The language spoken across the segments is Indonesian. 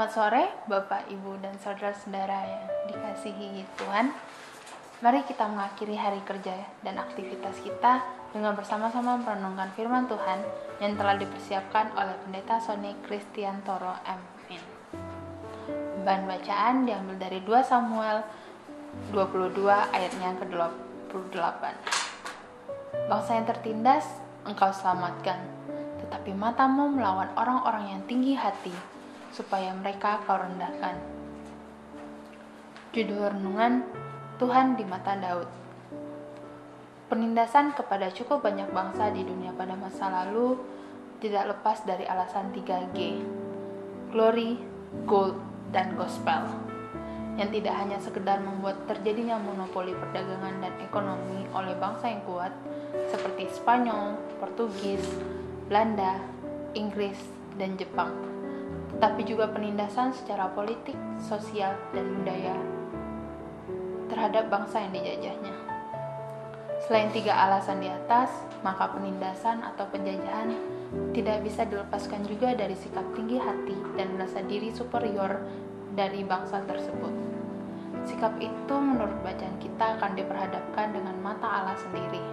Selamat sore Bapak, Ibu, dan saudara-saudara yang dikasihi Tuhan. Mari kita mengakhiri hari kerja dan aktivitas kita dengan bersama-sama merenungkan firman Tuhan yang telah dipersiapkan oleh Pendeta Sony Kristiantoro M.In. Bahan bacaan diambil dari 2 Samuel 22 ayatnya ke-28. Bangsa yang tertindas engkau selamatkan, tetapi matamu melawan orang-orang yang tinggi hati, supaya mereka kau rendahkan. Judul renungan, Tuhan di mata Daud. Penindasan kepada cukup banyak bangsa di dunia pada masa lalu tidak lepas dari alasan 3G, glory, gold, dan gospel, yang tidak hanya sekedar membuat terjadinya monopoli perdagangan dan ekonomi oleh bangsa yang kuat seperti Spanyol, Portugis, Belanda, Inggris, dan Jepang, tetapi juga penindasan secara politik, sosial, dan budaya terhadap bangsa yang dijajahnya. Selain 3 alasan di atas, maka penindasan atau penjajahan tidak bisa dilepaskan juga dari sikap tinggi hati dan merasa diri superior dari bangsa tersebut. Sikap itu menurut bacaan kita akan diperhadapkan dengan mata Allah sendiri.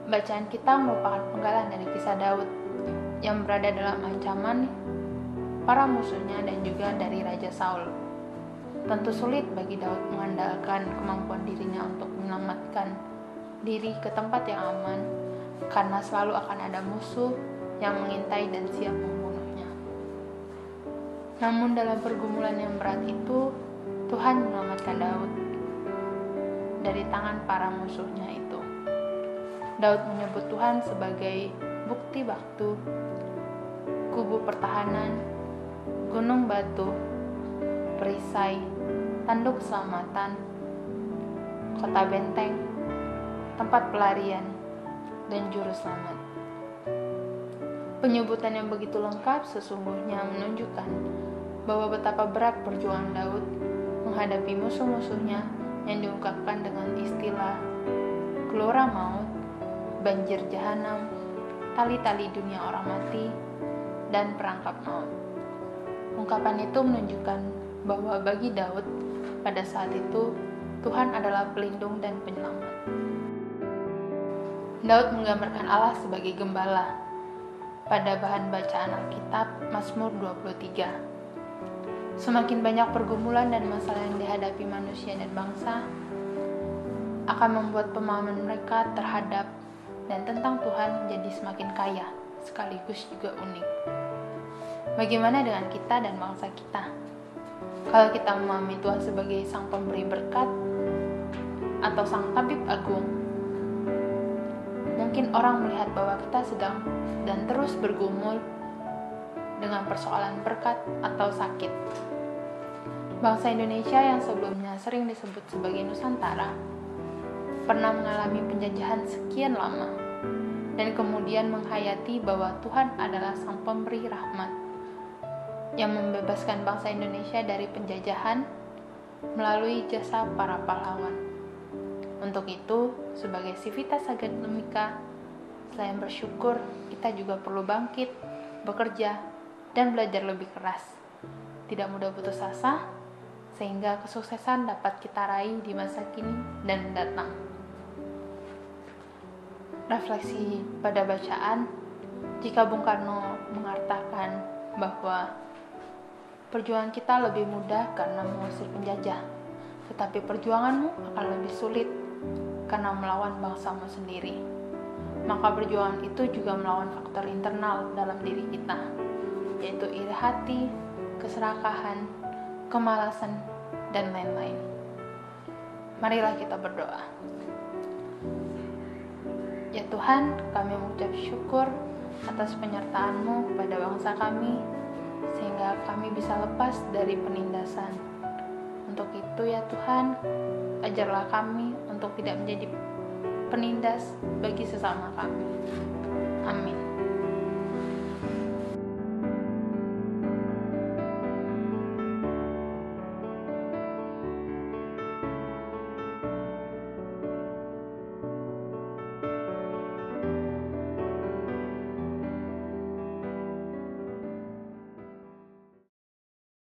Bacaan kita merupakan penggalan dari kisah Daud yang berada dalam ancaman para musuhnya dan juga dari Raja Saul. Tentu sulit bagi Daud mengandalkan kemampuan dirinya untuk menyelamatkan diri ke tempat yang aman, karena selalu akan ada musuh yang mengintai dan siap membunuhnya. Namun dalam pergumulan yang berat itu, Tuhan menyelamatkan Daud dari tangan para musuhnya itu. Daud menyebut Tuhan sebagai bukti waktu, kubu pertahanan, gunung batu, perisai, tanduk keselamatan, kota benteng, tempat pelarian, dan juru selamat. Penyebutan yang begitu lengkap sesungguhnya menunjukkan bahwa betapa berat perjuangan Daud menghadapi musuh-musuhnya yang diungkapkan dengan istilah gelora maut, banjir jahanam, tali-tali dunia orang mati, dan perangkap maut. Ungkapan itu menunjukkan bahwa bagi Daud pada saat itu Tuhan adalah pelindung dan penyelamat. Daud menggambarkan Allah sebagai gembala pada bahan bacaan Alkitab Mazmur 23. Semakin banyak pergumulan dan masalah yang dihadapi manusia dan bangsa akan membuat pemahaman mereka terhadap dan tentang Tuhan menjadi semakin kaya, sekaligus juga unik. Bagaimana dengan kita dan bangsa kita? Kalau kita memahami Tuhan sebagai Sang Pemberi berkat atau Sang Tabib Agung, mungkin orang melihat bahwa kita sedang dan terus bergumul dengan persoalan berkat atau sakit. Bangsa Indonesia yang sebelumnya sering disebut sebagai Nusantara pernah mengalami penjajahan sekian lama dan kemudian menghayati bahwa Tuhan adalah Sang Pemberi rahmat yang membebaskan bangsa Indonesia dari penjajahan melalui jasa para pahlawan. Untuk itu, sebagai Civitas Akademika, selain bersyukur, kita juga perlu bangkit, bekerja, dan belajar lebih keras. Tidak mudah putus asa, sehingga kesuksesan dapat kita raih di masa kini dan mendatang. Refleksi pada bacaan, jika Bung Karno mengatakan bahwa perjuangan kita lebih mudah karena mengusir penjajah, tetapi perjuanganmu akan lebih sulit karena melawan bangsamu sendiri, maka perjuangan itu juga melawan faktor internal dalam diri kita, yaitu iri hati, keserakahan, kemalasan, dan lain-lain. Marilah kita berdoa. Ya Tuhan, kami mengucap syukur atas penyertaan-Mu kepada bangsa kami, sehingga kami bisa lepas dari penindasan. Untuk itu ya Tuhan, ajarlah kami untuk tidak menjadi penindas bagi sesama kami. Amin.